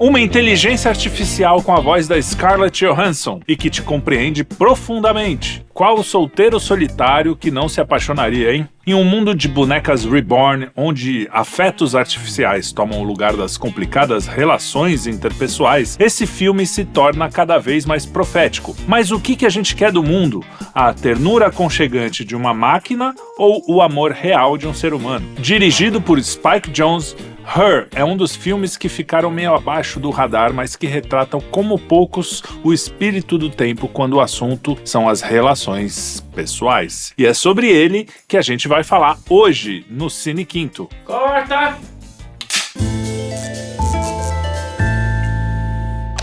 Uma inteligência artificial com a voz da Scarlett Johansson e que te compreende profundamente. Qual o solteiro solitário que não se apaixonaria, hein? Em um mundo de bonecas reborn, onde afetos artificiais tomam o lugar das complicadas relações interpessoais, esse filme se torna cada vez mais profético. Mas o que a gente quer do mundo? A ternura aconchegante de uma máquina ou o amor real de um ser humano? Dirigido por Spike Jonze, Her é um dos filmes que ficaram meio abaixo do radar, mas que retratam como poucos o espírito do tempo quando o assunto são as relações pessoais. E é sobre ele que a gente vai falar hoje no Cine Quinto. Corta!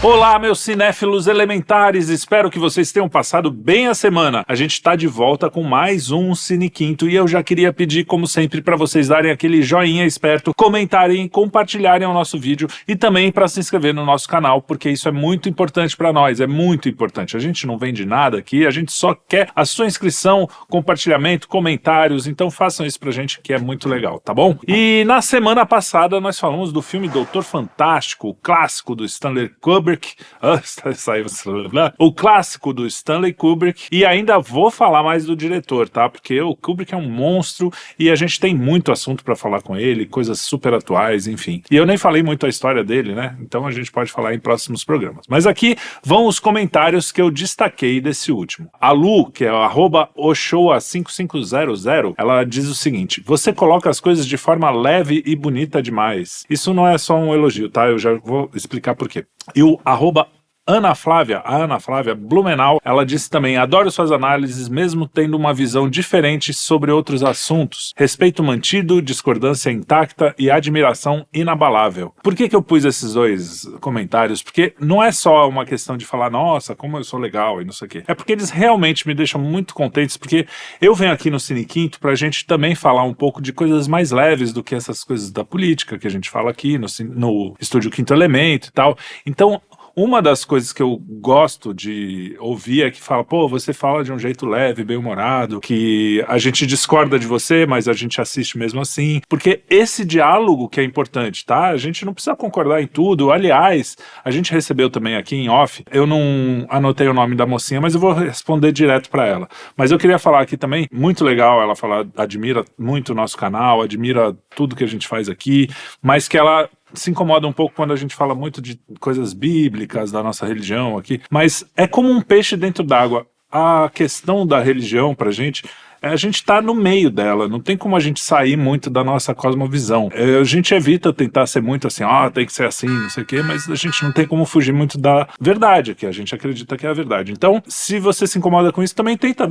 Olá, meus cinéfilos elementares, espero que vocês tenham passado bem a semana. A gente está de volta com mais um Cine Quinto e eu já queria pedir, como sempre, para vocês darem aquele joinha esperto, comentarem, compartilharem o nosso vídeo e também para se inscrever no nosso canal, porque isso é muito importante para nós, é muito importante. A gente não vende nada aqui, a gente só quer a sua inscrição, compartilhamento, comentários, então façam isso pra gente que é muito legal, tá bom? E na semana passada nós falamos do filme Doutor Fantástico, o clássico do Stanley Kubrick, o clássico do Stanley Kubrick, e ainda vou falar mais do diretor, tá? Porque o Kubrick é um monstro e a gente tem muito assunto pra falar com ele, coisas super atuais, enfim. E eu nem falei muito a história dele, né? Então a gente pode falar em próximos programas. Mas aqui vão os comentários que eu destaquei desse último. A Lu, que é o @oshoa5500, ela diz o seguinte: você coloca as coisas de forma leve e bonita demais. Isso não é só um elogio, tá? Eu já vou explicar por quê. E o Ana Flávia Blumenau, ela disse também: adoro suas análises, mesmo tendo uma visão diferente sobre outros assuntos. Respeito mantido, discordância intacta e admiração inabalável. Por que eu pus esses dois comentários? Porque não é só uma questão de falar, nossa, como eu sou legal e não sei o quê. É porque eles realmente me deixam muito contentes, porque eu venho aqui no Cine Quinto pra gente também falar um pouco de coisas mais leves do que essas coisas da política que a gente fala aqui no Estúdio Quinto Elemento e tal. Então, uma das coisas que eu gosto de ouvir é que fala, pô, você fala de um jeito leve, bem-humorado, que a gente discorda de você, mas a gente assiste mesmo assim, porque esse diálogo que é importante, tá? A gente não precisa concordar em tudo. Aliás, a gente recebeu também aqui em off, eu não anotei o nome da mocinha, mas eu vou responder direto pra ela. Mas eu queria falar aqui também, muito legal ela falar, admira muito o nosso canal, admira tudo que a gente faz aqui, mas que ela se incomoda um pouco quando a gente fala muito de coisas bíblicas da nossa religião aqui, mas é como um peixe dentro d'água. A questão da religião pra gente, a gente tá no meio dela, não tem como a gente sair muito da nossa cosmovisão. A gente evita tentar ser muito assim, tem que ser assim, não sei o quê, mas a gente não tem como fugir muito da verdade, que a gente acredita que é a verdade. Então, se você se incomoda com isso, também tenta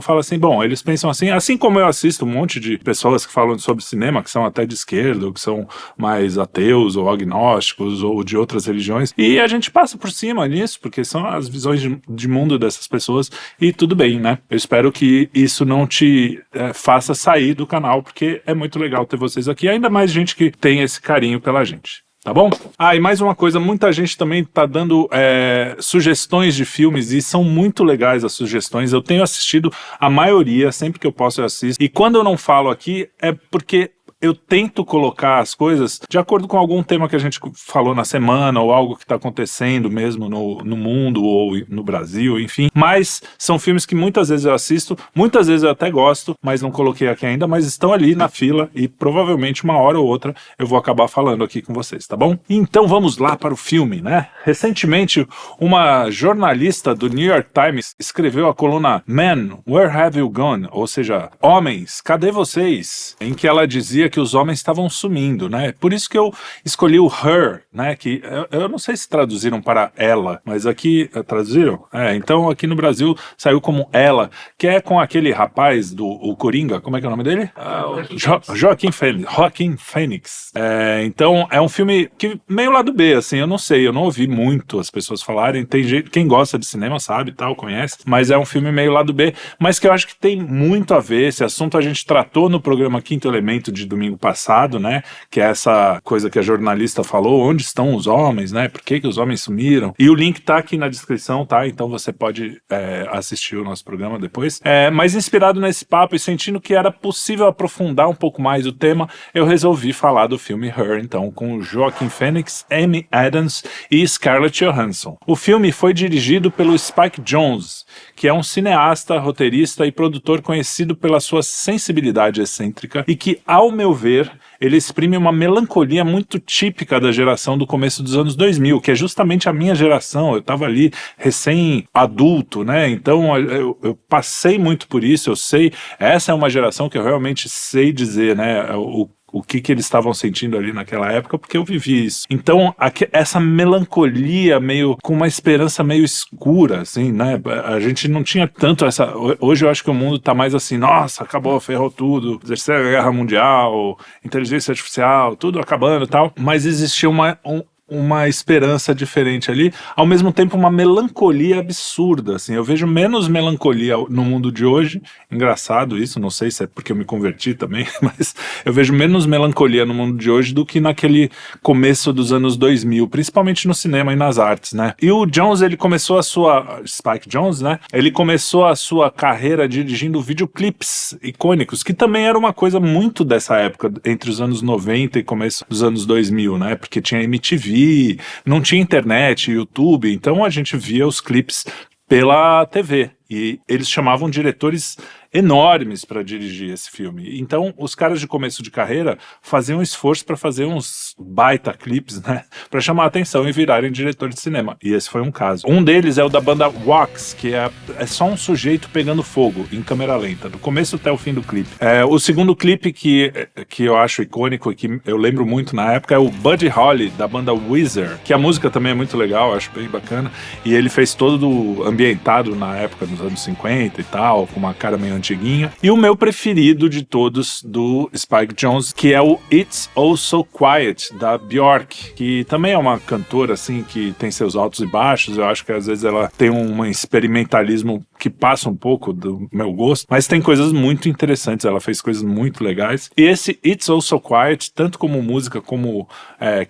fala assim, bom, eles pensam assim como eu assisto um monte de pessoas que falam sobre cinema, que são até de esquerda, ou que são mais ateus, ou agnósticos, ou de outras religiões, e a gente passa por cima nisso, porque são as visões de mundo dessas pessoas, e tudo bem, né? Eu espero que isso não te faça sair do canal, porque é muito legal ter vocês aqui, ainda mais gente que tem esse carinho pela gente. Tá bom? E mais uma coisa, muita gente também tá dando sugestões de filmes e são muito legais as sugestões. Eu tenho assistido a maioria, sempre que eu posso eu assisto. E quando eu não falo aqui é porque eu tento colocar as coisas de acordo com algum tema que a gente falou na semana, ou algo que está acontecendo mesmo no mundo, ou no Brasil, enfim. Mas são filmes que muitas vezes eu assisto, muitas vezes eu até gosto, mas não coloquei aqui ainda, mas estão ali na fila e provavelmente uma hora ou outra eu vou acabar falando aqui com vocês, tá bom? Então vamos lá para o filme, né? Recentemente, uma jornalista do New York Times escreveu a coluna Men, Where Have You Gone? Ou seja, Homens, cadê vocês? Em que ela dizia que os homens estavam sumindo, né? Por isso que eu escolhi o Her, né? Que eu não sei se traduziram para ela, mas aqui traduziram? Então aqui no Brasil saiu como Ela, que é com aquele rapaz o Coringa, como é que é o nome dele? Joaquin Phoenix. Então é um filme que meio lado B, assim, eu não sei, eu não ouvi muito as pessoas falarem. Tem gente, quem gosta de cinema sabe, tal, conhece, mas é um filme meio lado B, mas que eu acho que tem muito a ver. Esse assunto a gente tratou no programa Quinto Elemento de domingo passado, né? Que é essa coisa que a jornalista falou, onde estão os homens, né? Por que os homens sumiram? E o link tá aqui na descrição, tá? Então você pode assistir o nosso programa depois. Mas inspirado nesse papo e sentindo que era possível aprofundar um pouco mais o tema, eu resolvi falar do filme Her, então, com Joaquin Phoenix, Amy Adams e Scarlett Johansson. O filme foi dirigido pelo Spike Jonze, que é um cineasta, roteirista e produtor conhecido pela sua sensibilidade excêntrica e que, ao meu ver, ele exprime uma melancolia muito típica da geração do começo dos anos 2000, que é justamente a minha geração. Eu estava ali recém-adulto, né? Então eu passei muito por isso, eu sei, essa é uma geração que eu realmente sei dizer, né? O que eles estavam sentindo ali naquela época, porque eu vivi isso. Então, essa melancolia meio, com uma esperança meio escura, assim, né? A gente não tinha tanto essa... Hoje eu acho que o mundo tá mais assim, nossa, acabou, ferrou tudo, Terceira Guerra Mundial, inteligência artificial, tudo acabando e tal, mas existia uma esperança diferente ali, ao mesmo tempo uma melancolia absurda, assim. Eu vejo menos melancolia no mundo de hoje, engraçado isso, não sei se é porque eu me converti também, mas eu vejo menos melancolia no mundo de hoje do que naquele começo dos anos 2000, principalmente no cinema e nas artes, né? E o Jones, ele começou Spike Jonze, né? Ele começou a sua carreira dirigindo videoclipes icônicos, que também era uma coisa muito dessa época, entre os anos 90 e começo dos anos 2000, né? Porque tinha MTV, não tinha internet, YouTube, então a gente via os clipes pela TV. E eles chamavam diretores enormes para dirigir esse filme. Então, os caras de começo de carreira faziam um esforço para fazer uns baita clipes, né? Para chamar a atenção e virarem diretores de cinema. E esse foi um caso. Um deles é o da banda Wax, que é só um sujeito pegando fogo em câmera lenta, do começo até o fim do clipe. O segundo clipe que eu acho icônico e que eu lembro muito na época é o Buddy Holly, da banda Weezer, que a música também é muito legal, eu acho bem bacana. E ele fez todo ambientado na época, nos anos 50 e tal, com uma cara meio antiguinha. E o meu preferido de todos, do Spike Jonze, que é o It's All So Quiet, da Björk, que também é uma cantora, assim, que tem seus altos e baixos. Eu acho que às vezes ela tem um experimentalismo que passa um pouco do meu gosto, mas tem coisas muito interessantes, ela fez coisas muito legais. E esse It's All So Quiet, tanto como música como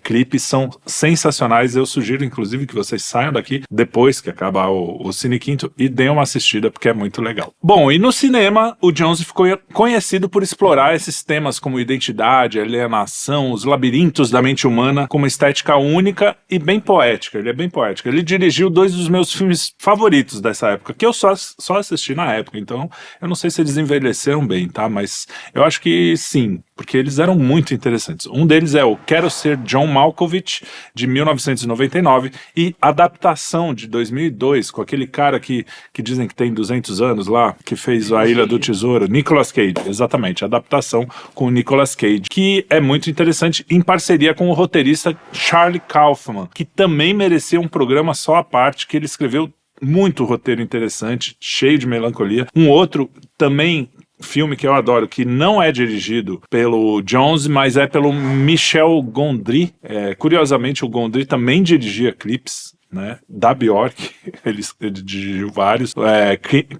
clipe, são sensacionais. Eu sugiro, inclusive, que vocês saiam daqui depois que acabar o Cine Quinto e deem uma assistida, porque é muito legal. Bom, e no cinema, o Jonze ficou conhecido por explorar esses temas como identidade, alienação, os labirintos da mente humana, com uma estética única e bem poética. Ele é bem poético. Ele dirigiu 2 dos meus filmes favoritos dessa época, que eu só assisti na época, então eu não sei se eles envelheceram bem, tá? Mas eu acho que sim, porque eles eram muito interessantes. Um deles é o Quero Ser John Malkovich, de 1999, e Adaptação, de 2002, com aquele cara que dizem que tem 200 anos lá, que fez A Ilha do Tesouro, Nicolas Cage, exatamente, Adaptação com o Nicolas Cage, que é muito interessante, em parceria com o roteirista Charlie Kaufman, que também merecia um programa só à parte, que ele escreveu muito roteiro interessante, cheio de melancolia. Um outro também filme que eu adoro, que não é dirigido pelo Jonze, mas é pelo Michel Gondry. Curiosamente, o Gondry também dirigia clipes, né, da Björk, ele dirigiu vários,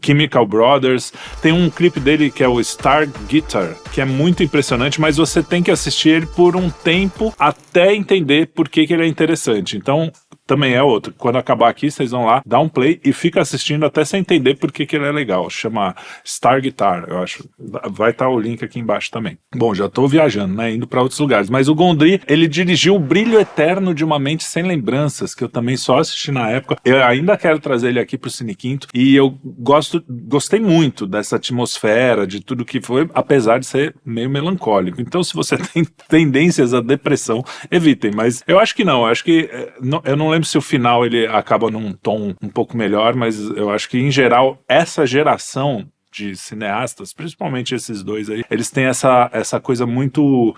Chemical Brothers, tem um clipe dele que é o Star Guitar, que é muito impressionante, mas você tem que assistir ele por um tempo até entender por que ele é interessante. Então, também é outro. Quando acabar aqui, vocês vão lá, dá um play e fica assistindo até você entender por que ele é legal. Chama Star Guitar, eu acho. Vai estar o link aqui embaixo também. Bom, já tô viajando, né? Indo para outros lugares. Mas o Gondry, ele dirigiu O Brilho Eterno de uma Mente Sem Lembranças, que eu também só assisti na época. Eu ainda quero trazer ele aqui pro Cine Quinto. E eu gostei muito dessa atmosfera, de tudo que foi, apesar de ser meio melancólico. Então, se você tem tendências à depressão, evitem. Mas eu acho que não. Eu acho que eu não lembro se o final ele acaba num tom um pouco melhor, mas eu acho que, em geral, essa geração de cineastas, principalmente esses dois aí, eles têm essa coisa muito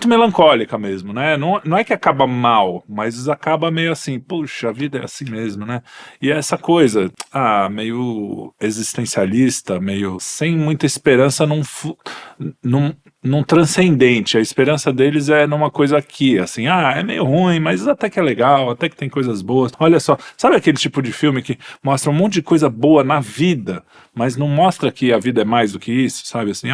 melancólica mesmo, né? Não é que acaba mal, mas acaba meio assim, puxa, a vida é assim mesmo, né? E essa coisa, meio existencialista, meio sem muita esperança num transcendente. A esperança deles é numa coisa aqui, assim, é meio ruim, mas até que é legal, até que tem coisas boas. Olha só, sabe aquele tipo de filme que mostra um monte de coisa boa na vida, mas não mostra que a vida é mais do que isso, sabe? Assim,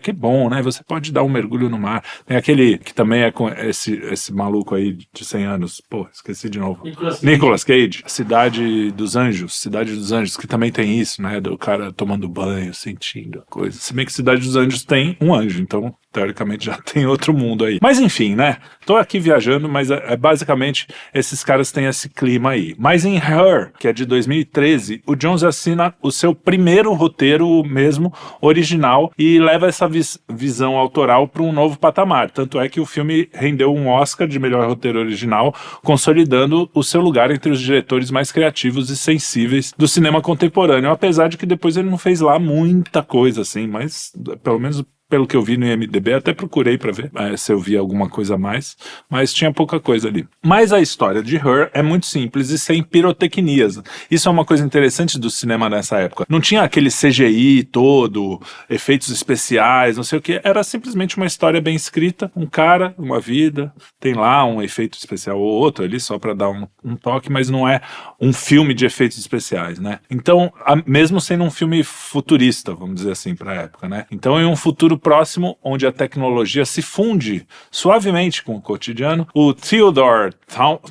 que bom, né? Você pode dar um mergulho no mar. Tem aquele que também é com esse maluco aí de 100 anos, pô, esqueci de novo. Nicolas Cage, Cidade dos Anjos, que também tem isso, né? Do cara tomando banho, sentindo a coisa. Se bem que Cidade dos Anjos tem um anjo, então teoricamente já tem outro mundo aí. Mas enfim, né? Tô aqui viajando, mas basicamente esses caras têm esse clima aí. Mas em Her, que é de 2013, o Jones assina o seu primeiro roteiro mesmo, original, e leva essa visão autoral para um novo patamar. Tanto é que o filme rendeu um Oscar de melhor roteiro original, consolidando o seu lugar entre os diretores mais criativos e sensíveis do cinema contemporâneo, apesar de que depois ele não fez lá muita coisa assim, mas pelo menos pelo que eu vi no IMDb, até procurei pra ver se eu vi alguma coisa a mais, mas tinha pouca coisa ali. Mas a história de Her é muito simples e sem pirotecnias. Isso é uma coisa interessante do cinema nessa época. Não tinha aquele CGI todo, efeitos especiais, não sei o que. Era simplesmente uma história bem escrita, um cara, uma vida, tem lá um efeito especial ou outro ali, só pra dar um toque, mas não é um filme de efeitos especiais, né? Então, mesmo sendo um filme futurista, vamos dizer assim, pra época, né? Então, em um futuro próximo, onde a tecnologia se funde suavemente com o cotidiano, o Theodore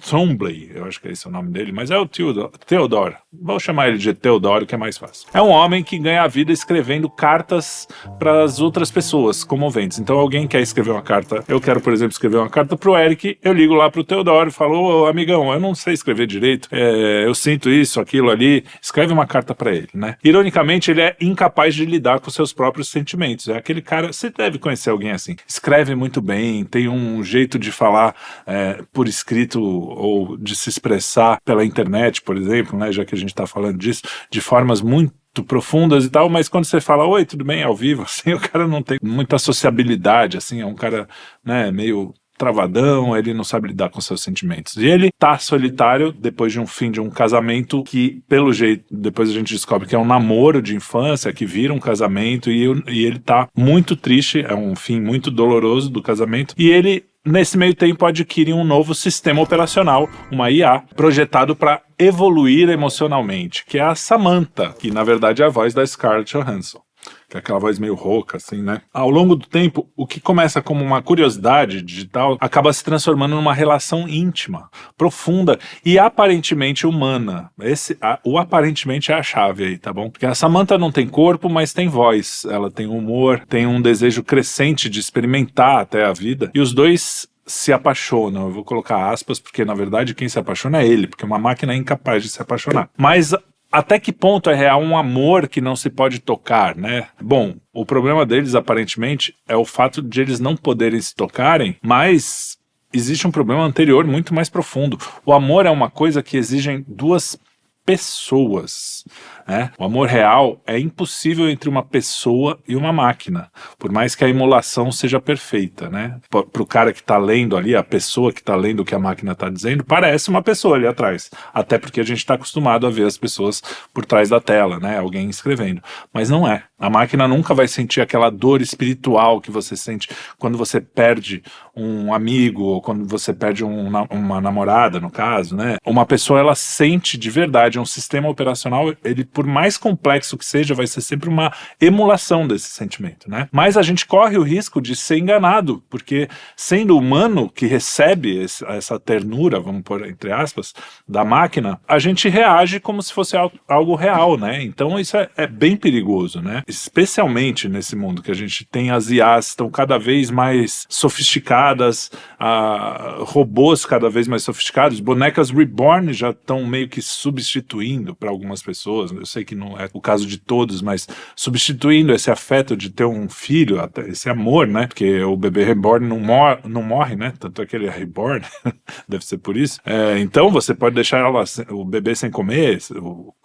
Twombly, eu acho que esse é o nome dele, mas é o Theodore, vou chamar ele de Teodoro, que é mais fácil. É um homem que ganha a vida escrevendo cartas para as outras pessoas, comoventes. Então alguém quer escrever uma carta, eu quero, por exemplo, escrever uma carta pro Eric, eu ligo lá pro Teodoro e falo, amigão, eu não sei escrever direito, eu sinto isso, aquilo ali, escreve uma carta para ele, né? Ironicamente, ele é incapaz de lidar com seus próprios sentimentos, é aquele cara, você deve conhecer alguém assim, escreve muito bem, tem um jeito de falar por escrito ou de se expressar pela internet, por exemplo, né, já que a gente tá falando disso, de formas muito profundas e tal, mas quando você fala, oi, tudo bem, ao vivo, assim, o cara não tem muita sociabilidade, assim, é um cara, né, meio travadão, ele não sabe lidar com seus sentimentos. E ele tá solitário depois de um fim de um casamento que, pelo jeito, depois a gente descobre que é um namoro de infância, que vira um casamento, e ele tá muito triste, é um fim muito doloroso do casamento, e ele, nesse meio tempo, adquire um novo sistema operacional, uma IA, projetado para evoluir emocionalmente, que é a Samantha, que na verdade é a voz da Scarlett Johansson, que é aquela voz meio rouca, assim, né? Ao longo do tempo, o que começa como uma curiosidade digital acaba se transformando numa relação íntima, profunda e aparentemente humana. O aparentemente é a chave aí, tá bom? Porque a Samantha não tem corpo, mas tem voz. Ela tem humor, tem um desejo crescente de experimentar até a vida. E os dois se apaixonam. Eu vou colocar aspas, porque na verdade quem se apaixona é ele, porque uma máquina é incapaz de se apaixonar. Mas até que ponto é real um amor que não se pode tocar, né? Bom, o problema deles, aparentemente, é o fato de eles não poderem se tocarem, mas existe um problema anterior muito mais profundo. O amor é uma coisa que exige duas pessoas, né? O amor real é impossível entre uma pessoa e uma máquina, por mais que a emulação seja perfeita, né? Pro cara que tá lendo ali, a pessoa que tá lendo o que a máquina tá dizendo, parece uma pessoa ali atrás, até porque a gente tá acostumado a ver as pessoas por trás da tela, né? Alguém escrevendo, mas não é. A máquina nunca vai sentir aquela dor espiritual que você sente quando você perde um amigo, ou quando você perde uma namorada, no caso, né? Uma pessoa, ela sente de verdade, um sistema operacional, ele, por mais complexo que seja, vai ser sempre uma emulação desse sentimento, né? Mas a gente corre o risco de ser enganado, porque sendo humano que recebe essa ternura, vamos pôr entre aspas, da máquina, a gente reage como se fosse algo real, né? Então isso é bem perigoso, né? Especialmente nesse mundo que a gente tem, as IAs estão cada vez mais sofisticadas, robôs cada vez mais sofisticados, bonecas reborn já estão meio que substituindo para algumas pessoas, eu sei que não é o caso de todos, mas substituindo esse afeto de ter um filho, até esse amor, né? Porque o bebê reborn não morre, né? Tanto é que ele é reborn, deve ser por isso. Então você pode deixar o bebê sem comer,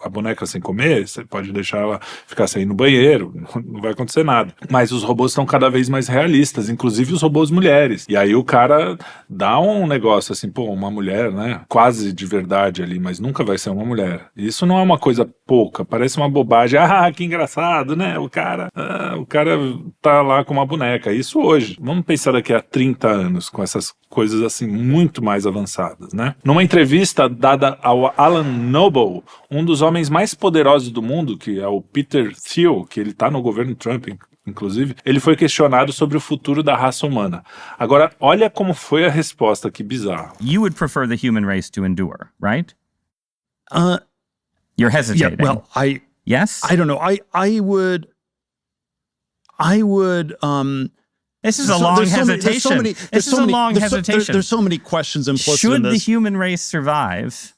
a boneca sem comer, você pode deixar ela ficar sem ir no banheiro, não vai acontecer nada. Mas os robôs estão cada vez mais realistas, inclusive os robôs mulheres. E aí o cara dá um negócio assim, pô, uma mulher, né? Quase de verdade ali, mas nunca vai ser uma mulher. mulher. Isso não é uma coisa pouca, parece uma bobagem. Ah, que engraçado, né? O cara tá lá com uma boneca. Isso hoje. Vamos pensar daqui a 30 anos com essas coisas assim muito mais avançadas, né? Numa entrevista dada ao Alan Noble, um dos homens mais poderosos do mundo, que é o Peter Thiel, que ele tá no governo Trump, inclusive, ele foi questionado sobre o futuro da raça humana. Agora, olha como foi a resposta, que bizarro. You would prefer the human race to endure, right? You're hesitating. Yeah, well, Yes? I don't know. I would. This is a long hesitation. This is a long hesitation. There's so many questions implicit in Should this. the human race survive?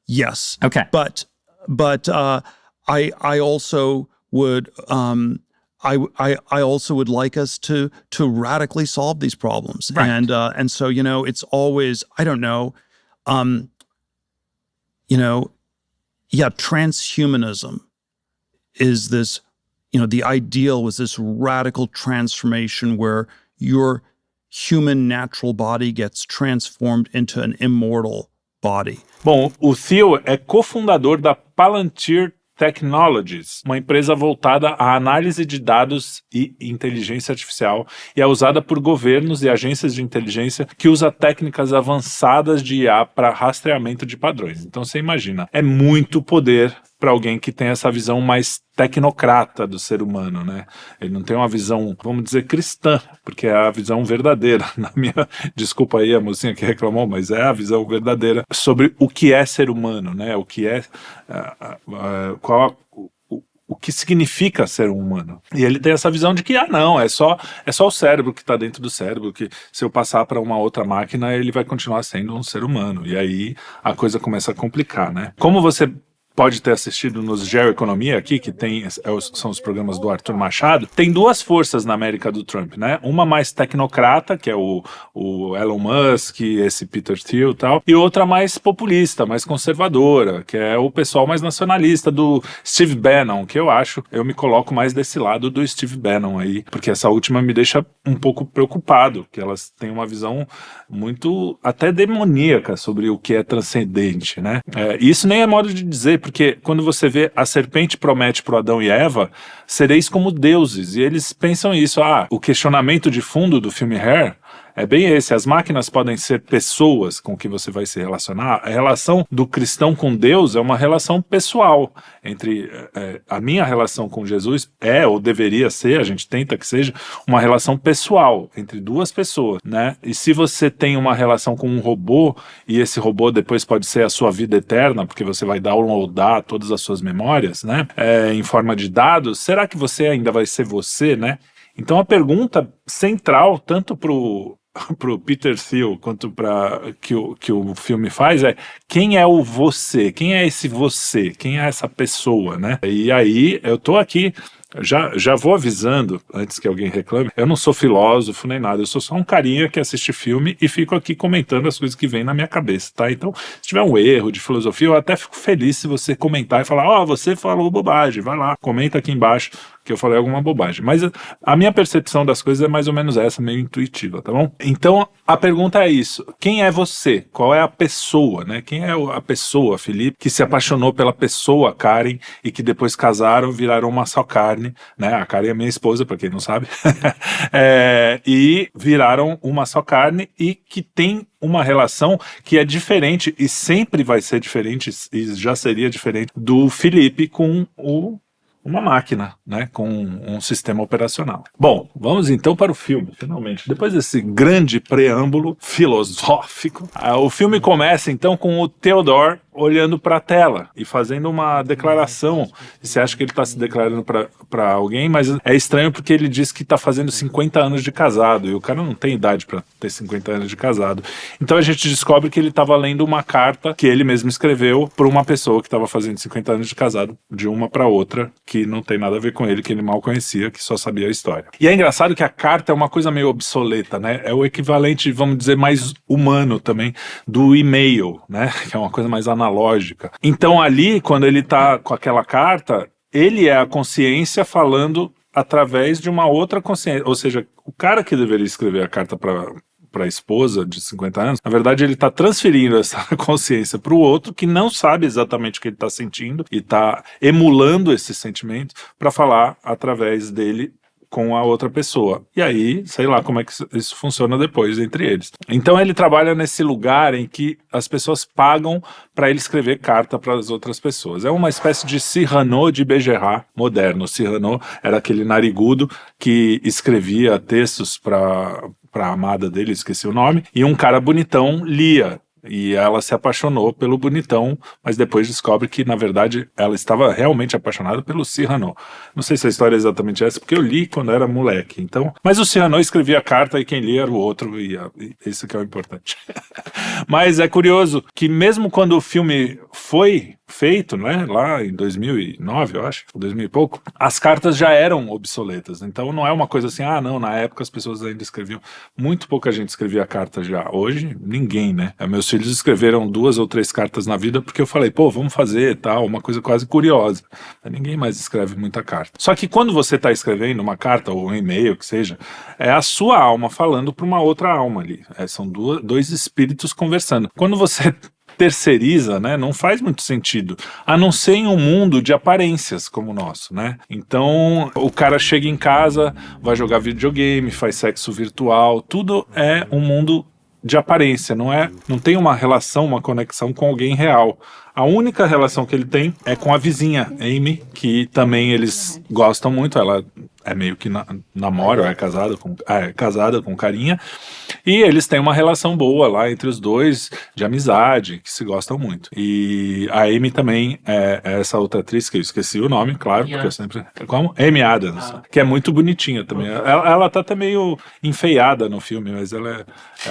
Yes. Okay. But I also would I also would like us to radically solve these problems. Right. And so, it's always, I don't know, transhumanism is this, the ideal was this radical transformation where your human natural body gets transformed into an immortal body. Bom, o Thiel é cofundador da Palantir Technologies, uma empresa voltada à análise de dados e inteligência artificial, e é usada por governos e agências de inteligência que usa técnicas avançadas de IA para rastreamento de padrões. Então você imagina, é muito poder para alguém que tem essa visão mais tecnocrata do ser humano, né? Ele não tem uma visão, vamos dizer, cristã, porque é a visão verdadeira. Desculpa aí a mocinha que reclamou, mas é a visão verdadeira sobre o que é ser humano, né? O que é, o que significa ser um humano. E ele tem essa visão de que, não, é só o cérebro que está dentro do cérebro, que se eu passar para uma outra máquina, ele vai continuar sendo um ser humano. E aí a coisa começa a complicar, né? Como você pode ter assistido nos Geoeconomia aqui, que são os programas do Arthur Machado, tem duas forças na América do Trump, né? Uma mais tecnocrata, que é o Elon Musk, esse Peter Thiel e tal, e outra mais populista, mais conservadora, que é o pessoal mais nacionalista do Steve Bannon, que eu me coloco mais desse lado do Steve Bannon aí, porque essa última me deixa um pouco preocupado, que elas têm uma visão muito até demoníaca sobre o que é transcendente, né? Isso nem é modo de dizer, porque quando você vê a serpente promete para Adão e Eva, sereis como deuses, e eles pensam isso, o questionamento de fundo do filme Hair é bem esse: as máquinas podem ser pessoas com que você vai se relacionar. A relação do cristão com Deus é uma relação pessoal. Entre a minha relação com Jesus ou deveria ser, a gente tenta que seja, uma relação pessoal entre duas pessoas, né? E se você tem uma relação com um robô, e esse robô depois pode ser a sua vida eterna, porque você vai downloadar todas as suas memórias, né? Em forma de dados, será que você ainda vai ser você, né? Então a pergunta central, tanto pro Peter Thiel quanto para que o filme faz quem é o você? Quem é esse você? Quem é essa pessoa, né? E aí eu tô aqui, já vou avisando, antes que alguém reclame, eu não sou filósofo nem nada, eu sou só um carinha que assiste filme e fico aqui comentando as coisas que vêm na minha cabeça, tá? Então, se tiver um erro de filosofia, eu até fico feliz se você comentar e falar, você falou bobagem, vai lá, comenta aqui embaixo que eu falei alguma bobagem. Mas a minha percepção das coisas é mais ou menos essa, meio intuitiva, tá bom? Então, a pergunta é isso: quem é você? Qual é a pessoa, né? Quem é a pessoa, Felipe, que se apaixonou pela pessoa, Karen, e que depois casaram, viraram uma só carne, né? A Karen é minha esposa, pra quem não sabe. E viraram uma só carne e que tem uma relação que é diferente e sempre vai ser diferente, e já seria diferente, do Felipe com uma máquina, né, com um sistema operacional. Bom, vamos então para o filme, finalmente. Depois desse grande preâmbulo filosófico, o filme começa então com o Theodore olhando para a tela e fazendo uma declaração. Você acha que ele está se declarando para alguém, mas é estranho porque ele diz que está fazendo 50 anos de casado, e o cara não tem idade para ter 50 anos de casado. Então a gente descobre que ele estava lendo uma carta que ele mesmo escreveu para uma pessoa que estava fazendo 50 anos de casado, de uma para outra, que não tem nada a ver com ele, que ele mal conhecia, que só sabia a história. E é engraçado que a carta é uma coisa meio obsoleta, né? É o equivalente, vamos dizer, mais humano também, do e-mail, né? Que é uma coisa mais analógica. Então ali, quando ele tá com aquela carta, ele é a consciência falando através de uma outra consciência. Ou seja, o cara que deveria escrever a carta para a esposa de 50 anos, na verdade ele está transferindo essa consciência para o outro que não sabe exatamente o que ele está sentindo e está emulando esse sentimento para falar através dele com a outra pessoa. E aí, sei lá como é que isso funciona depois entre eles. Então ele trabalha nesse lugar em que as pessoas pagam para ele escrever carta para as outras pessoas. É uma espécie de Cyrano de Bergerac moderno. Cyrano era aquele narigudo que escrevia textos para a amada dele, esqueci o nome, e um cara bonitão lia. E ela se apaixonou pelo bonitão, mas depois descobre que, na verdade, ela estava realmente apaixonada pelo Cyrano. Não sei se a história é exatamente essa, porque eu li quando era moleque. Então, mas o Cyrano escrevia a carta e quem lia era o outro, e isso que é o importante. Mas é curioso que mesmo quando o filme foi feito, né, lá em 2009, eu acho, 2000 e pouco, as cartas já eram obsoletas. Então não é uma coisa assim, não, na época as pessoas ainda escreviam. Muito pouca gente escrevia carta já. Hoje, ninguém, né? Meus filhos escreveram 2 ou 3 cartas na vida porque eu falei, vamos fazer tal, uma coisa quase curiosa. Ninguém mais escreve muita carta. Só que quando você está escrevendo uma carta ou um e-mail, que seja, é a sua alma falando para uma outra alma ali. São dois espíritos conversando. Quando você terceiriza, né, não faz muito sentido, a não ser em um mundo de aparências como o nosso, né? Então, o cara chega em casa, vai jogar videogame, faz sexo virtual, tudo é um mundo de aparência, não tem uma relação, uma conexão com alguém real. A única relação que ele tem é com a vizinha, Amy, que também eles gostam muito, ela é meio que namora, é casada com carinha, e eles têm uma relação boa lá entre os dois, de amizade, que se gostam muito. E a Amy também é essa outra atriz, que eu esqueci o nome, claro, porque eu sempre... Como? Amy Adams, que é muito bonitinha também. Ela tá até meio enfeiada no filme, mas ela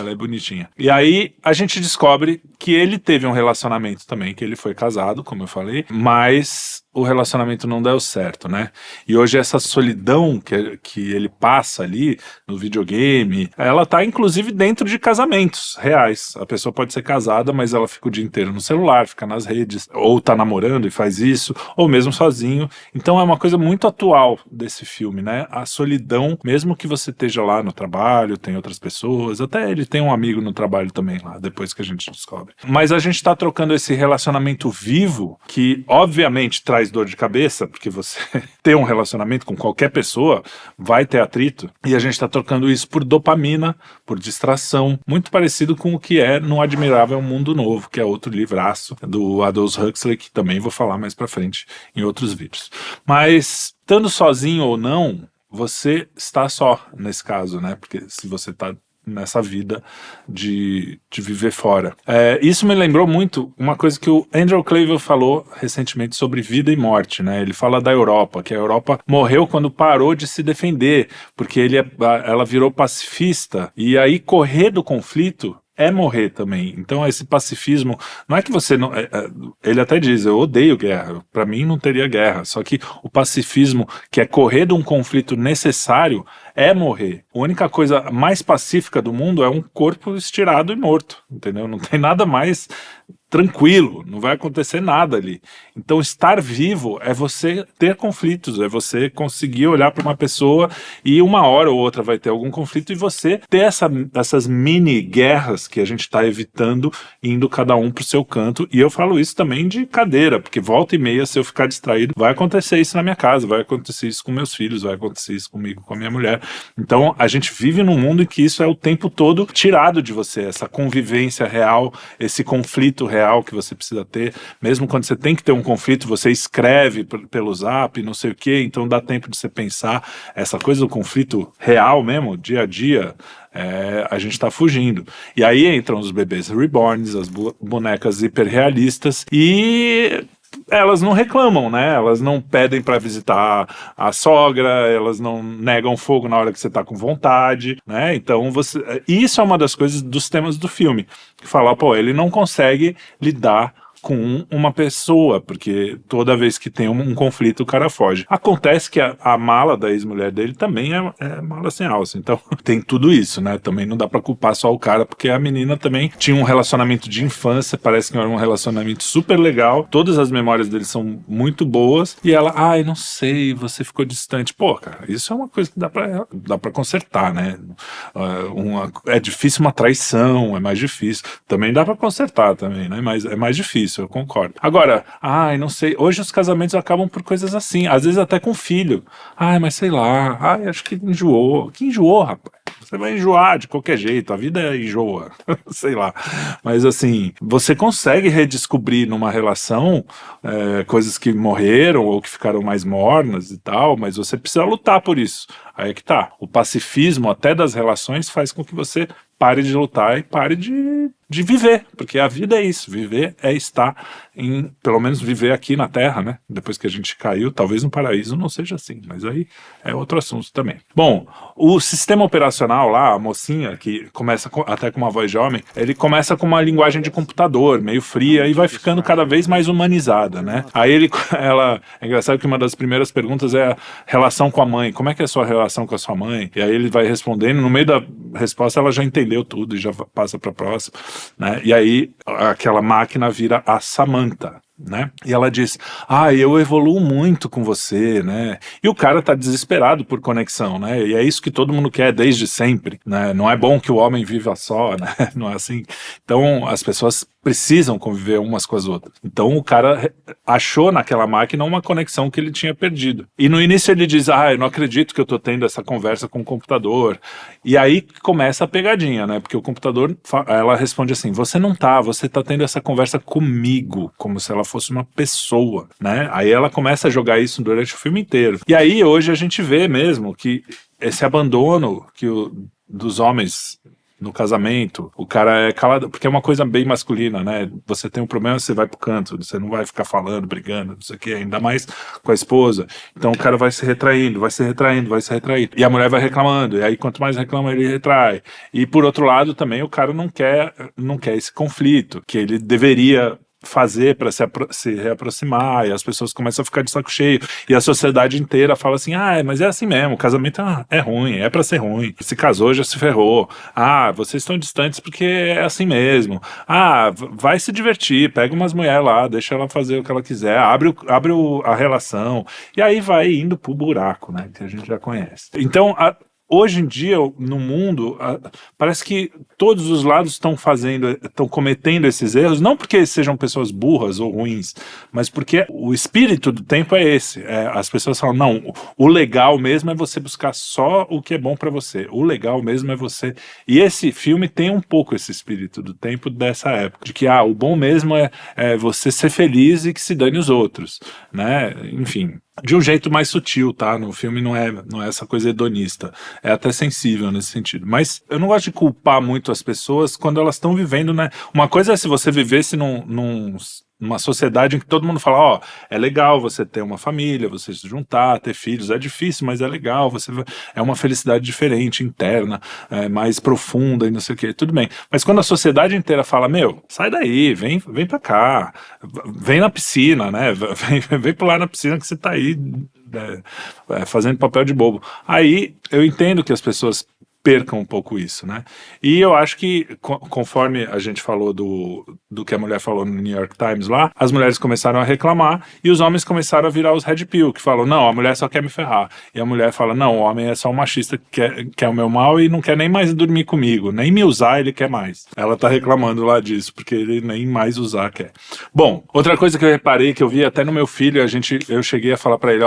é bonitinha. E aí a gente descobre que ele teve um relacionamento também, que ele foi casado, como eu falei, mas o relacionamento não deu certo, né? E hoje essa solidão que ele passa ali no videogame, ela tá inclusive dentro de casamentos reais. A pessoa pode ser casada, mas ela fica o dia inteiro no celular, fica nas redes, ou tá namorando e faz isso, ou mesmo sozinho. Então é uma coisa muito atual desse filme, né? A solidão, mesmo que você esteja lá no trabalho, tem outras pessoas, até ele tem um amigo no trabalho também lá, depois que a gente descobre. Mas a gente tá trocando esse relacionamento vivo, que obviamente traz dor de cabeça, porque você ter um relacionamento com qualquer pessoa vai ter atrito, e a gente está trocando isso por dopamina, por distração, muito parecido com o que é no Admirável Mundo Novo, que é outro livraço do Aldous Huxley, que também vou falar mais pra frente em outros vídeos. Mas, estando sozinho ou não, você está só nesse caso, né? Porque se você está nessa vida de viver fora. Isso me lembrou muito uma coisa que o Andrew Clavell falou recentemente sobre vida e morte, né? Ele fala da Europa, que a Europa morreu quando parou de se defender, porque ela virou pacifista, e aí correr do conflito é morrer também. Então esse pacifismo, não é que você não... ele até diz, eu odeio guerra, pra mim não teria guerra, só que o pacifismo, que é correr de um conflito necessário, é morrer. A única coisa mais pacífica do mundo é um corpo estirado e morto, entendeu? Não tem nada mais tranquilo, não vai acontecer nada ali. Então estar vivo é você ter conflitos, é você conseguir olhar para uma pessoa e uma hora ou outra vai ter algum conflito e você ter essas mini guerras que a gente está evitando, indo cada um pro seu canto. E eu falo isso também de cadeira, porque volta e meia, se eu ficar distraído, vai acontecer isso na minha casa, vai acontecer isso com meus filhos, vai acontecer isso comigo, com a minha mulher. Então a gente vive num mundo em que isso é o tempo todo tirado de você, essa convivência real, esse conflito real que você precisa ter, mesmo quando você tem que ter um conflito, você escreve pelo Zap, não sei o que, então dá tempo de você pensar. Essa coisa do conflito real mesmo, dia a dia, a gente tá fugindo. E aí entram os bebês reborns, as bonecas hiperrealistas, e elas não reclamam, né? Elas não pedem para visitar a sogra, elas não negam fogo na hora que você tá com vontade, né? Então isso é uma das coisas dos temas do filme. Que fala, ele não consegue lidar com uma pessoa, porque toda vez que tem um conflito o cara foge. Acontece que a mala da ex-mulher dele também é mala sem alça, então tem tudo isso, né? Também não dá pra culpar só o cara, porque a menina também tinha um relacionamento de infância, parece que era um relacionamento super legal, todas as memórias dele são muito boas, e ela, ai, não sei, você ficou distante. Pô, cara, isso é uma coisa que dá pra consertar, né? É difícil uma traição, é mais difícil. Também dá pra consertar também, né? Mas é mais difícil, eu concordo. Agora, ai, não sei, hoje os casamentos acabam por coisas assim, às vezes até com filho. Ai, mas sei lá, ai, acho que enjoou. Que enjoou, rapaz? Você vai enjoar de qualquer jeito, a vida enjoa, sei lá. Mas assim, você consegue redescobrir numa relação coisas que morreram ou que ficaram mais mornas e tal, mas você precisa lutar por isso. Aí é que tá. O pacifismo até das relações faz com que você pare de lutar e pare de viver, porque a vida é isso, viver é estar pelo menos viver aqui na Terra, né? Depois que a gente caiu, talvez no paraíso não seja assim, mas aí é outro assunto também. Bom, o sistema operacional lá, a mocinha, que começa até com uma voz de homem, ele começa com uma linguagem de computador, meio fria, e vai ficando cada vez mais humanizada, né? Aí é engraçado que uma das primeiras perguntas é a relação com a mãe, como é que é a sua relação com a sua mãe? E aí ele vai respondendo, no meio da resposta ela já entendeu tudo e já passa para a próxima, né? E aí aquela máquina vira a Samantha, né? E ela diz, eu evoluo muito com você, né? E o cara tá desesperado por conexão, né? E é isso que todo mundo quer desde sempre, né? Não é bom que o homem viva só, né? Não é assim. Então as pessoas precisam conviver umas com as outras. Então o cara achou naquela máquina uma conexão que ele tinha perdido. E no início ele diz, eu não acredito que eu tô tendo essa conversa com o computador. E aí começa a pegadinha, né? Porque o computador, ela responde assim, você tá tendo essa conversa comigo, como se ela fosse uma pessoa, né? Aí ela começa a jogar isso durante o filme inteiro. E aí hoje a gente vê mesmo que esse abandono dos homens no casamento, o cara é calado, porque é uma coisa bem masculina, né? Você tem um problema, você vai pro canto, você não vai ficar falando, brigando, não sei o quê, ainda mais com a esposa. Então o cara vai se retraindo. E a mulher vai reclamando, e aí quanto mais reclama, ele retrai. E por outro lado também o cara não quer esse conflito, que ele deveria fazer para se reaproximar, e as pessoas começam a ficar de saco cheio, e a sociedade inteira fala assim, mas é assim mesmo, o casamento é ruim, é para ser ruim, se casou, já se ferrou, vocês estão distantes porque é assim mesmo, vai se divertir, pega umas mulheres lá, deixa ela fazer o que ela quiser, abre a relação, e aí vai indo pro buraco, né, que a gente já conhece. Então, hoje em dia, no mundo, parece que todos os lados estão cometendo esses erros, não porque sejam pessoas burras ou ruins, mas porque o espírito do tempo é esse. As pessoas falam, não, o legal mesmo é você buscar só o que é bom pra você. O legal mesmo é você... E esse filme tem um pouco esse espírito do tempo dessa época, de que o bom mesmo é você ser feliz e que se dane os outros, né? Enfim... De um jeito mais sutil, tá? No filme não é essa coisa hedonista. É até sensível nesse sentido. Mas eu não gosto de culpar muito as pessoas quando elas estão vivendo, né? Uma coisa é se você vivesse numa sociedade em que todo mundo fala, é legal você ter uma família, você se juntar, ter filhos, é difícil, mas é legal, é uma felicidade diferente, interna, mais profunda e não sei o que, tudo bem. Mas quando a sociedade inteira fala, sai daí, vem pra cá, vem na piscina, né, vem pular na piscina que você tá aí fazendo papel de bobo. Aí eu entendo que as pessoas percam um pouco isso, né? E eu acho que, conforme a gente falou do que a mulher falou no New York Times lá, as mulheres começaram a reclamar e os homens começaram a virar os red pill, que falam, não, a mulher só quer me ferrar. E a mulher fala, não, o homem é só um machista que quer o meu mal e não quer nem mais dormir comigo, nem me usar ele quer mais. Ela tá reclamando lá disso, porque ele nem mais usar quer. Bom, outra coisa que eu reparei, que eu vi até no meu filho, eu cheguei a falar pra ele,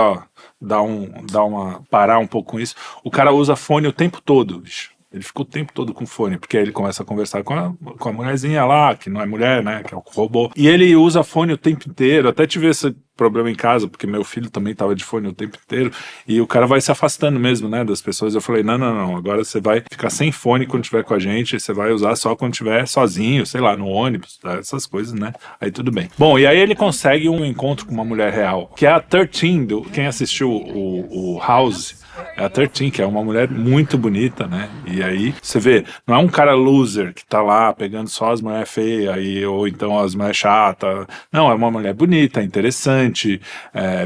parar um pouco com isso. O cara usa fone o tempo todo, bicho. Ele fica o tempo todo com fone, porque aí ele começa a conversar com a mulherzinha lá, que não é mulher, né, que é o robô. E ele usa fone o tempo inteiro. Até tive esse problema em casa, porque meu filho também tava de fone o tempo inteiro. E o cara vai se afastando mesmo, né, das pessoas. Eu falei, não, agora você vai ficar sem fone quando estiver com a gente, você vai usar só quando estiver sozinho, sei lá, no ônibus, tá? Essas coisas, né. Aí tudo bem. Bom, e aí ele consegue um encontro com uma mulher real, que é a 13, quem assistiu o House, É a 13, que é uma mulher muito bonita, né? E aí, você vê, não é um cara loser que tá lá pegando só as mulheres feias, ou então as mulheres chatas. Não, é uma mulher bonita, interessante,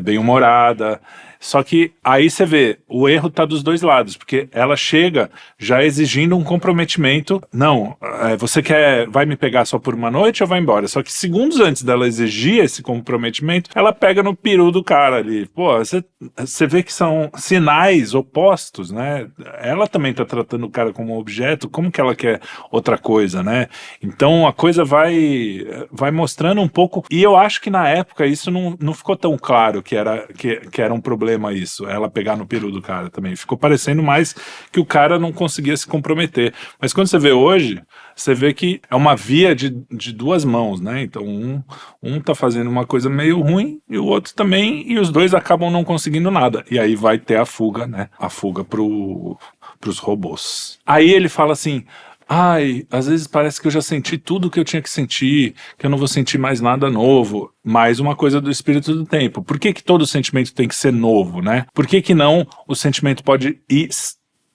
bem-humorada. Só que aí você vê, o erro tá dos dois lados, porque ela chega já exigindo um comprometimento. Não, você vai me pegar só por uma noite ou vai embora? Só que segundos antes dela exigir esse comprometimento, ela pega no peru do cara ali. Pô, você vê que são sinais opostos, né? Ela também tá tratando o cara como objeto, como que ela quer outra coisa, né? Então a coisa vai mostrando um pouco, e eu acho que na época isso não ficou tão claro que era um problema isso, ela pegar no peru do cara também. Ficou parecendo mais que o cara não conseguia se comprometer. Mas quando você vê hoje, você vê que é uma via de duas mãos, né? Então um tá fazendo uma coisa meio ruim e o outro também, e os dois acabam não conseguindo nada. E aí vai ter a fuga, né? A fuga pros robôs. Aí ele fala assim: ai, às vezes parece que eu já senti tudo que eu tinha que sentir, que eu não vou sentir mais nada novo. Mais uma coisa do espírito do tempo. Por que todo sentimento tem que ser novo, né? Por que não o sentimento pode ir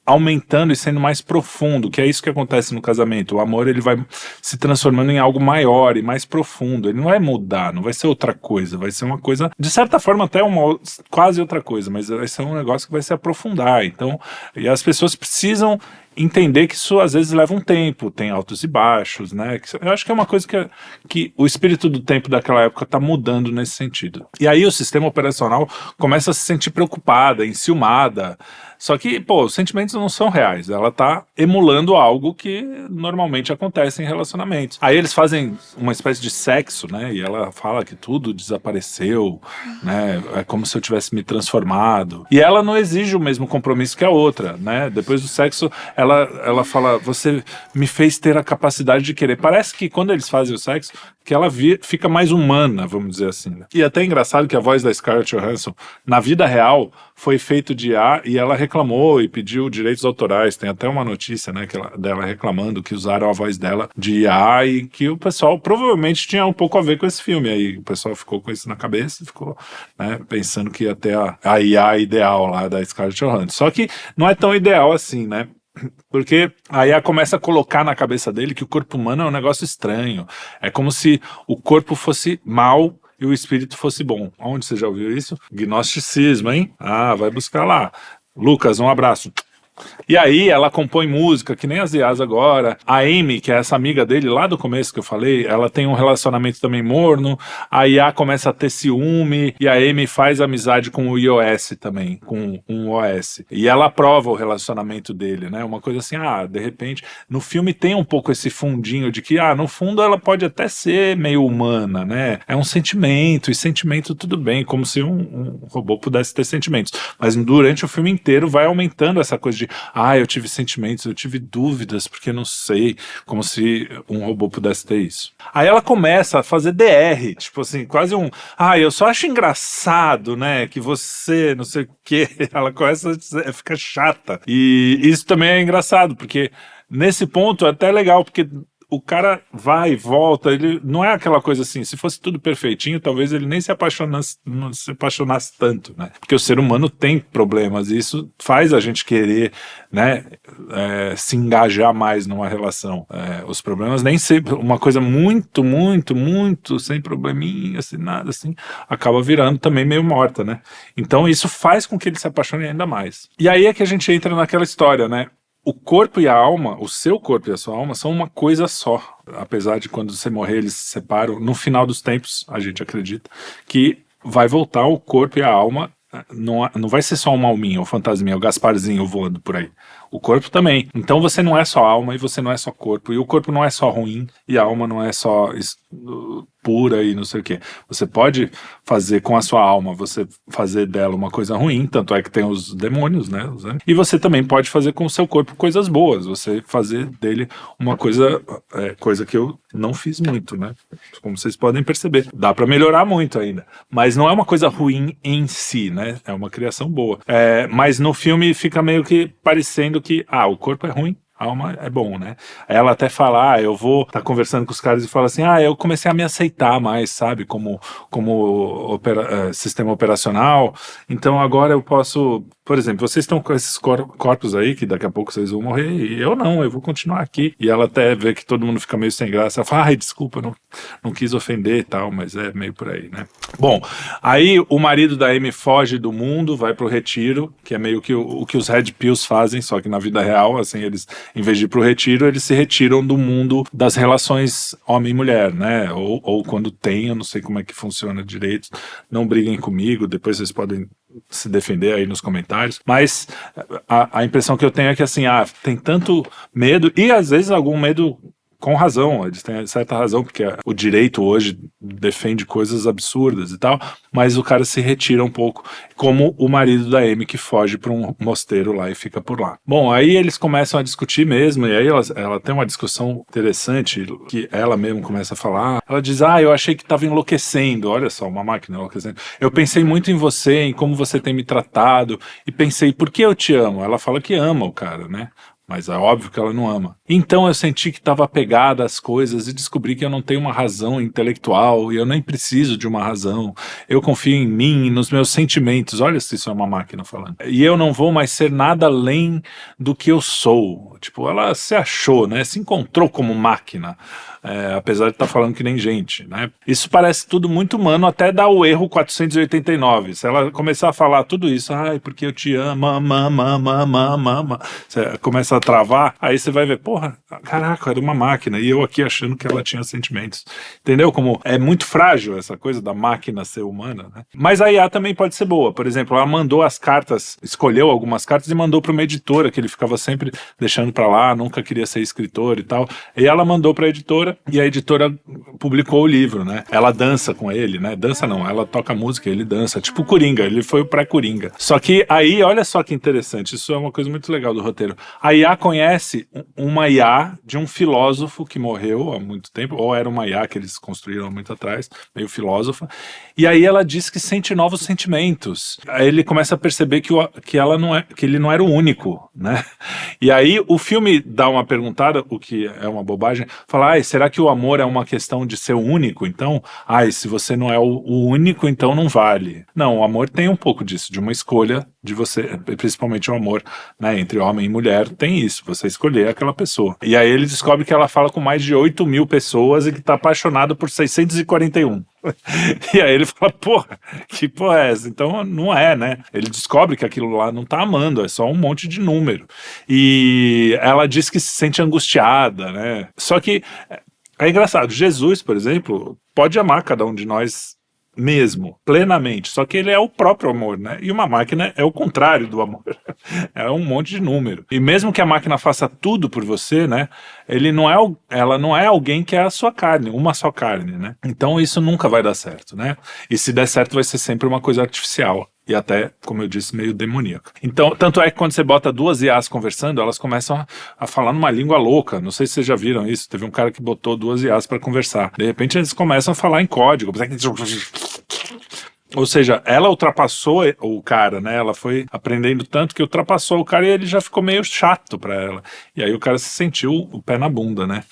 aumentando e sendo mais profundo, que é isso que acontece no casamento. O amor, ele vai se transformando em algo maior e mais profundo. Ele não vai mudar, não vai ser outra coisa, vai ser uma coisa, de certa forma até quase outra coisa, mas vai ser um negócio que vai se aprofundar. Então, e as pessoas precisam entender que isso às vezes leva um tempo, tem altos e baixos, né? Eu acho que é uma coisa que o espírito do tempo daquela época está mudando nesse sentido. E aí o sistema operacional começa a se sentir preocupada, enciumada. Só que, os sentimentos não são reais. Ela tá emulando algo que normalmente acontece em relacionamentos. Aí eles fazem uma espécie de sexo, né? E ela fala que tudo desapareceu, né? É como se eu tivesse me transformado. E ela não exige o mesmo compromisso que a outra, né? Depois do sexo, ela fala: você me fez ter a capacidade de querer. Parece que quando eles fazem o sexo, que ela fica mais humana, vamos dizer assim, né? E até é engraçado que a voz da Scarlett Johansson, na vida real, foi feito de IA, e ela reclamou e pediu direitos autorais. Tem até uma notícia, né, dela reclamando que usaram a voz dela de IA, e que o pessoal provavelmente tinha um pouco a ver com esse filme. Aí o pessoal ficou com isso na cabeça e ficou, né, pensando que ia ter a IA ideal lá da Scarlett Johansson. Só que não é tão ideal assim, né? Porque aí ela começa a colocar na cabeça dele que o corpo humano é um negócio estranho. É como se o corpo fosse mal e o espírito fosse bom. Onde você já ouviu isso? Gnosticismo, hein? Ah, vai buscar lá. Lucas, um abraço. E aí ela compõe música, que nem as IAs agora. A Amy, que é essa amiga dele lá do começo que eu falei, ela tem um relacionamento também morno. A IA começa a ter ciúme, e a Amy faz amizade com o iOS também, com um OS. E ela aprova o relacionamento dele, né? Uma coisa assim, de repente... No filme tem um pouco esse fundinho de que, no fundo ela pode até ser meio humana, né? É um sentimento, e sentimento tudo bem, como se um robô pudesse ter sentimentos. Mas durante o filme inteiro vai aumentando essa coisa de eu tive sentimentos, eu tive dúvidas, porque não sei, como se um robô pudesse ter isso. Aí ela começa a fazer DR, tipo assim, quase eu só acho engraçado, né, que você, não sei o quê, ela começa a ficar chata. E isso também é engraçado, porque nesse ponto é até legal, porque o cara vai e volta, ele não é aquela coisa assim, se fosse tudo perfeitinho, talvez ele nem se apaixonasse tanto, né? Porque o ser humano tem problemas, e isso faz a gente querer, né, se engajar mais numa relação. Os problemas nem sempre, uma coisa muito, muito, muito sem probleminha, sem nada assim, acaba virando também meio morta, né? Então isso faz com que ele se apaixone ainda mais. E aí é que a gente entra naquela história, né? O corpo e a alma, o seu corpo e a sua alma são uma coisa só. Apesar de quando você morrer eles se separam, no final dos tempos, a gente acredita que vai voltar o corpo e a alma. Não vai ser só uma alminha, o fantasminha, o Gasparzinho voando por aí. O corpo também. Então você não é só alma e você não é só corpo. E o corpo não é só ruim e a alma não é só pura e não sei o quê. Você pode fazer com a sua alma, você fazer dela uma coisa ruim, tanto é que tem os demônios, né? E você também pode fazer com o seu corpo coisas boas. Você fazer dele uma coisa que eu não fiz muito, né? Como vocês podem perceber. Dá pra melhorar muito ainda. Mas não é uma coisa ruim em si, né? É uma criação boa. Mas no filme fica meio que parecendo que, o corpo é ruim, a alma é bom, né? Ela até fala, eu vou estar conversando com os caras e fala assim, eu comecei a me aceitar mais, sabe? Como sistema operacional, então agora eu posso por exemplo, vocês estão com esses corpos aí que daqui a pouco vocês vão morrer e eu não, eu vou continuar aqui. E ela até vê que todo mundo fica meio sem graça. Ela fala, ai, desculpa, não quis ofender e tal, mas é meio por aí, né? Bom, aí o marido da Amy foge do mundo, vai pro retiro, que é meio que o que os Red Pills fazem, só que na vida real, assim, eles, em vez de ir pro retiro, eles se retiram do mundo das relações homem e mulher, né? Ou quando tem, eu não sei como é que funciona direito, não briguem comigo, depois vocês podem se defender aí nos comentários, mas a impressão que eu tenho é que assim, tem tanto medo, e às vezes algum medo com razão, eles têm certa razão, porque o direito hoje defende coisas absurdas e tal, mas o cara se retira um pouco, como o marido da Amy que foge para um mosteiro lá e fica por lá. Bom, aí eles começam a discutir mesmo, e aí ela tem uma discussão interessante, que ela mesmo começa a falar, ela diz, eu achei que estava enlouquecendo, olha só, uma máquina enlouquecendo, eu pensei muito em você, em como você tem me tratado, e pensei, por que eu te amo? Ela fala que ama o cara, né? Mas é óbvio que ela não ama. Então eu senti que estava apegada às coisas e descobri que eu não tenho uma razão intelectual e eu nem preciso de uma razão. Eu confio em mim e nos meus sentimentos. Olha se isso é uma máquina falando. E eu não vou mais ser nada além do que eu sou. Tipo, ela se achou, né? Se encontrou como máquina. Apesar de estar falando que nem gente, né? Isso parece tudo muito humano, até dar o erro 489. Se ela começar a falar tudo isso, porque eu te amo, você começa a travar, aí você vai ver, porra, caraca, era uma máquina, e eu aqui achando que ela tinha sentimentos. Entendeu? Como é muito frágil essa coisa da máquina ser humana, né? Mas a IA também pode ser boa. Por exemplo, ela mandou as cartas, escolheu algumas cartas e mandou para uma editora, que ele ficava sempre deixando para lá, nunca queria ser escritor e tal. E ela mandou para a editora, e a editora publicou o livro, né? Ela dança com ele, né? Dança não, ela toca música, ele dança, tipo o Coringa, ele foi o pré-Coringa. Só que aí, olha só que interessante, isso é uma coisa muito legal do roteiro. A IA conhece uma IA de um filósofo que morreu há muito tempo, ou era uma IA que eles construíram há muito atrás, meio filósofa, e aí ela diz que sente novos sentimentos. Aí ele começa a perceber que ele não era o único, né? E aí o filme dá uma perguntada, o que é uma bobagem, fala, será que o amor é uma questão de ser único? Então, se você não é o único, então não vale. Não, o amor tem um pouco disso, de uma escolha de você, principalmente o amor, né, entre homem e mulher, tem isso, você escolher aquela pessoa. E aí ele descobre que ela fala com mais de 8.000 pessoas e que tá apaixonado por 641. E aí ele fala, porra, que porra é essa? Então não é, né? Ele descobre que aquilo lá não tá amando, é só um monte de número. E ela diz que se sente angustiada, né? Só que é engraçado, Jesus, por exemplo, pode amar cada um de nós mesmo, plenamente, só que ele é o próprio amor, né? E uma máquina é o contrário do amor. É um monte de número. E mesmo que a máquina faça tudo por você, né? Ela não é alguém que é a sua carne, uma só carne, né? Então isso nunca vai dar certo, né? E se der certo vai ser sempre uma coisa artificial. E até, como eu disse, meio demoníaco. Então, tanto é que quando você bota duas IAs conversando, elas começam a falar numa língua louca. Não sei se vocês já viram isso. Teve um cara que botou duas IAs para conversar. De repente, eles começam a falar em código. Ou seja, ela ultrapassou o cara, né? Ela foi aprendendo tanto que ultrapassou o cara e ele já ficou meio chato pra ela. E aí o cara se sentiu o pé na bunda, né?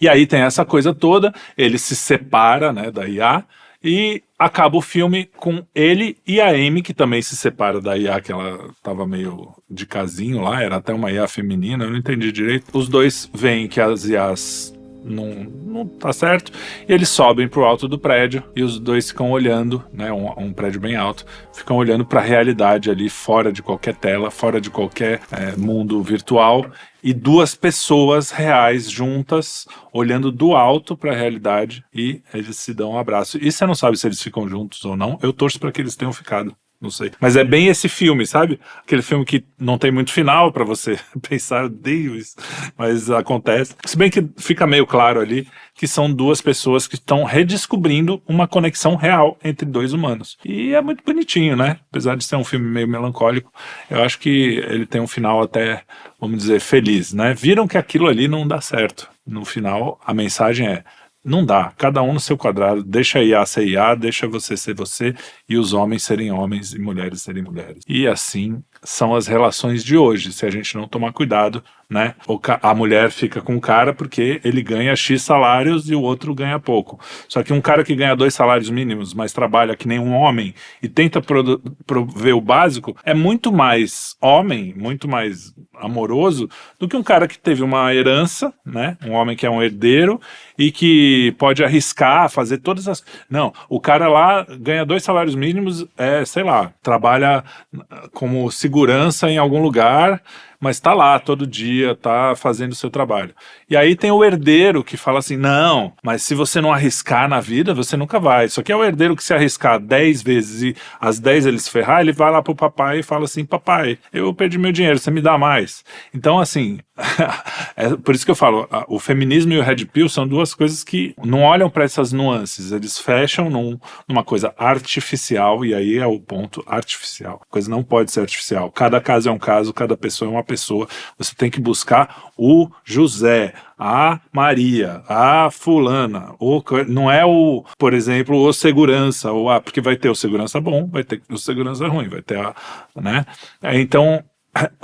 E aí tem essa coisa toda, ele se separa, né, da IA, e acaba o filme com ele e a Amy, que também se separa da IA, que ela tava meio de casinho lá, era até uma IA feminina, eu não entendi direito. Os dois veem que as IAs não tá certo, e eles sobem pro alto do prédio, e os dois ficam olhando, né, um prédio bem alto, ficam olhando pra realidade ali, fora de qualquer tela, fora de qualquer mundo virtual, e duas pessoas reais juntas, olhando do alto pra realidade, e eles se dão um abraço. E você não sabe se eles ficam juntos ou não, eu torço pra que eles tenham ficado. Não sei. Mas é bem esse filme, sabe? Aquele filme que não tem muito final pra você pensar, Deus, mas acontece. Se bem que fica meio claro ali que são duas pessoas que estão redescobrindo uma conexão real entre dois humanos. E é muito bonitinho, né? Apesar de ser um filme meio melancólico, eu acho que ele tem um final até, vamos dizer, feliz, né? Viram que aquilo ali não dá certo. No final, a mensagem é: não dá, cada um no seu quadrado, deixa a IA ser IA, deixa você ser você, e os homens serem homens e mulheres serem mulheres. E assim são as relações de hoje, se a gente não tomar cuidado, né? A mulher fica com o cara porque ele ganha X salários e o outro ganha pouco. Só que um cara que ganha 2 salários mínimos, mas trabalha que nem um homem e tenta prover o básico, é muito mais homem, muito mais amoroso do que um cara que teve uma herança, né? Um homem que é um herdeiro e que pode arriscar, fazer todas as... Não, o cara lá ganha 2 salários mínimos, sei lá, trabalha como segurança em algum lugar, mas tá lá todo dia, tá fazendo o seu trabalho. E aí tem o herdeiro que fala assim, não, mas se você não arriscar na vida, você nunca vai. Só que é o herdeiro que se arriscar 10 vezes e as 10 ele se ferrar, ele vai lá pro papai e fala assim, papai, eu perdi meu dinheiro, você me dá mais. Então, assim, é por isso que eu falo, o feminismo e o Red Pill são duas coisas que não olham para essas nuances, eles fecham numa coisa artificial, e aí é o ponto artificial. A coisa não pode ser artificial. Cada caso é um caso, cada pessoa é uma pessoa. Você tem que buscar o José, a Maria, a fulana, não é por exemplo, o segurança, porque vai ter o segurança bom, vai ter o segurança ruim, vai ter né? Então,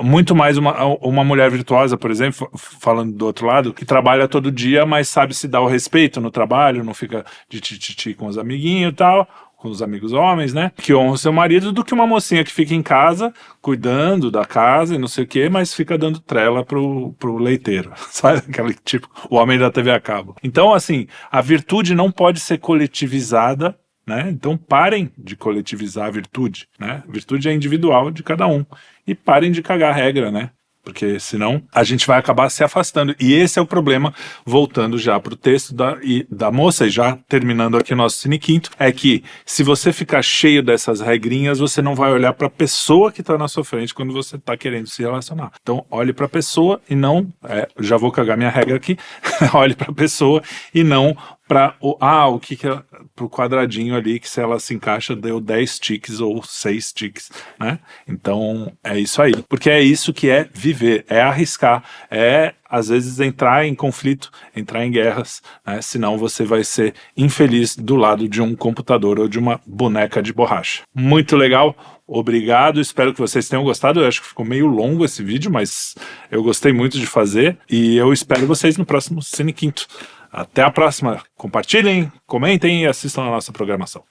muito mais uma mulher virtuosa, por exemplo, falando do outro lado, que trabalha todo dia, mas sabe se dar o respeito no trabalho, não fica de tititi com os amiguinhos e tal, com os amigos homens, né? Que honra o seu marido, do que uma mocinha que fica em casa, cuidando da casa e não sei o quê, mas fica dando trela pro leiteiro, sabe? Aquele tipo, o homem da TV a cabo. Então, assim, a virtude não pode ser coletivizada, né? Então parem de coletivizar a virtude, né? A virtude é individual de cada um. E parem de cagar a regra, né? Porque senão a gente vai acabar se afastando. E esse é o problema, voltando já para o texto da moça, e já terminando aqui o nosso Cine Quinto, é que se você ficar cheio dessas regrinhas, você não vai olhar para a pessoa que está na sua frente quando você está querendo se relacionar. Então olhe para a pessoa e não... já vou cagar minha regra aqui. Olhe para a pessoa e não para o que é pro quadradinho ali, que se ela se encaixa deu 10 tiques ou 6 tiques, né? Então é isso aí, porque é isso que é viver, é arriscar, às vezes entrar em conflito, entrar em guerras, né? Senão você vai ser infeliz do lado de um computador ou de uma boneca de borracha. Muito legal, obrigado, espero que vocês tenham gostado. Eu acho que ficou meio longo esse vídeo, mas eu gostei muito de fazer e eu espero vocês no próximo Cine Quinto. Até a próxima. Compartilhem, comentem e assistam a nossa programação.